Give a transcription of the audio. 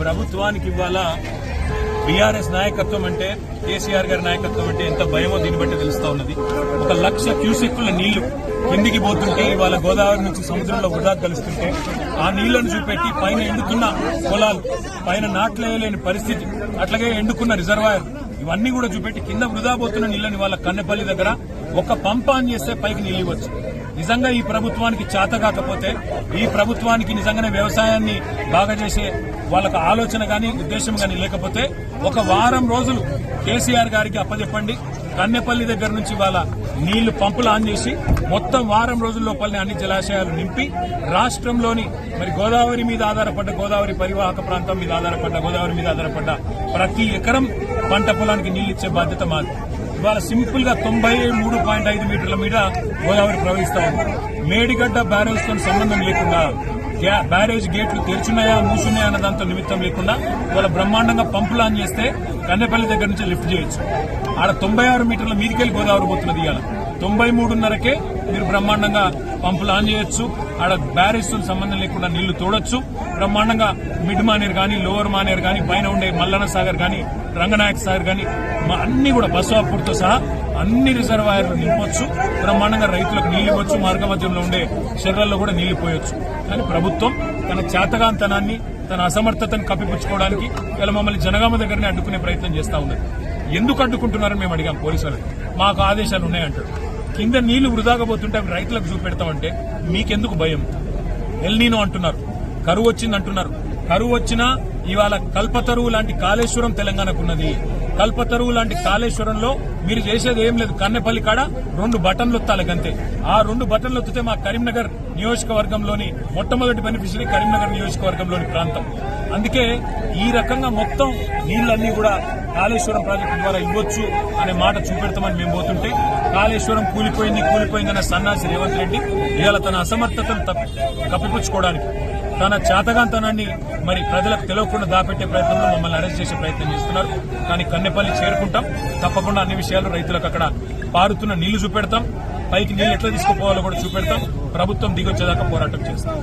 ప్రభుత్వానికి ఇవాళ బీఆర్ఎస్ నాయకత్వం అంటే కేసీఆర్ గారి నాయకత్వం అంటే ఎంత భయమో దీన్ని బట్టి తెలుస్తా ఉన్నది. 1,00,000 క్యూసెక్కుల నీళ్లు కిందికి పోతుంటే ఇవాళ గోదావరి నుంచి సముద్రంలో వృధా కలుస్తుంటే ఆ నీళ్లను చూపెట్టి పైన ఎండుతున్న పొలాలు, పైన నాట్లేయలేని పరిస్థితి, అట్లాగే ఎండుకున్న రిజర్వాయర్ ఇవన్నీ కూడా చూపెట్టి కింద వృధా పోతున్న నీళ్లని వాళ్ళ కన్నెపల్లి దగ్గర ఒక పంప్ ఆన్ చేస్తే పైకి నీళ్లు ఇవ్వచ్చు. నిజంగా ఈ ప్రభుత్వానికి చేత కాకపోతే, ఈ ప్రభుత్వానికి నిజంగానే వ్యవసాయాన్ని బాగా చేసే వాళ్ళకు ఆలోచన గాని ఉద్దేశం గాని లేకపోతే ఒక వారం రోజులు కేసీఆర్ గారికి అప్పచెప్పండి. కన్నెపల్లి దగ్గర నుంచి వాళ్ళ నీళ్లు పంపులు ఆన్ చేసి మొత్తం వారం రోజుల లోపలనే అన్ని జలాశయాలు నింపి రాష్ట్రంలోని మరి గోదావరి మీద ఆధారపడ్డ, గోదావరి పరివాహక ప్రాంతం మీద ఆధారపడ్డ, గోదావరి మీద ఆధారపడ్డ ప్రతి ఎకరం పంట పొలానికి నీళ్లు ఇచ్చే బాధ్యత మాది. ఇవాళ సింపుల్ గా 93.5 మీటర్ల మీద గోదావరి ప్రవహిస్తా ఉంది. మేడిగడ్డ బ్యారేజ్ తో సంబంధం లేకుండా, బ్యారేజ్ గేట్లు తెరుచున్నాయా మూసున్నాయా అన్న దాంతో నిమిత్తం లేకుండా ఇవాళ బ్రహ్మాండంగా పంపులు ఆన్ చేస్తే కన్నెపల్లి దగ్గర నుంచి లిఫ్ట్ చేయొచ్చు. ఆడ 96 మీటర్ల మీదికెళ్లి గోదావరి పోతున్నది. ఇవాళ 93.5కే మీరు బ్రహ్మాండంగా పంపులు ఆన్ చేయొచ్చు. ఆడ బ్యారేజ్ తో సంబంధం లేకుండా నీళ్లు తోడొచ్చు. బ్రహ్మాండంగా మిడ్ మానేర్ గాని, లోవర్ మానేర్ గాని, పైన ఉండే మల్లన్న సాగర్ గాని, రంగనాయక సాగర్ గాని అన్ని కూడా బసవాపూర్తో సహా అన్ని రిజర్వాయర్లు నింపొచ్చు. బ్రహ్మాండంగా రైతులకు నీళ్లు ఇవ్వచ్చు. మార్గ మధ్యంలో ఉండే చెర్రల్లో కూడా నీళ్లు పోయొచ్చు. కానీ ప్రభుత్వం తన చేతగాంతనాన్ని, తన అసమర్థతను కప్పిపుచ్చుకోవడానికి ఇలా మమ్మల్ని జనగామ దగ్గరనే అడ్డుకునే ప్రయత్నం చేస్తా ఉన్నది. ఎందుకు అడ్డుకుంటున్నారని మేము అడిగాం పోలీసులు. మాకు ఆదేశాలు ఉన్నాయంటారు. కింద నీళ్లు వృధాగా పోతుంటే అవి రైతులకు చూపెడతామంటే మీకెందుకు భయం? ఎల్నీనో అంటున్నారు, కరువు వచ్చింది అంటున్నారు. కరువు వచ్చినా ఇవాళ కల్పతరువు లాంటి కాళేశ్వరం తెలంగాణకున్నది. కల్పతరువు లాంటి కాళేశ్వరంలో మీరు చేసేది ఏం లేదు. కన్నెపల్లి కాడ 2 బటన్లు ఒత్తాలి అంతే. ఆ 2 బటన్లు ఒత్తితే మా కరీంనగర్ నియోజకవర్గంలోని మొట్టమొదటి బెనిఫిషరీ కరీంనగర్ నియోజకవర్గంలోని ప్రాంతం. అందుకే ఈ రకంగా మొత్తం నీళ్లన్నీ కూడా కాళేశ్వరం ప్రాజెక్టు ద్వారా ఇవ్వచ్చు అనే మాట చూపెడతామని మేము పోతుంటే కాళేశ్వరం కూలిపోయిందన్న సన్నాసి రేవంత్ రెడ్డి ఇవాళ తన అసమర్థతను కప్పిపుచ్చుకోవడానికి, తన చేతగాంతనాన్ని మరి ప్రజలకు తెలియకుండా దాపెట్టే ప్రయత్నంలో మమ్మల్ని అరెస్ట్ చేసే ప్రయత్నం చేస్తున్నారు. కానీ కన్నెపల్లి చేరుకుంటాం. తప్పకుండా అన్ని విషయాలు రైతులకు అక్కడ పారుతున్న నీళ్లు చూపెడతాం. పైకి నీళ్లు ఎట్లా తీసుకుపోవాలో కూడా చూపెడతాం. ప్రభుత్వం దిగొచ్చేదాకా పోరాటం చేస్తాం.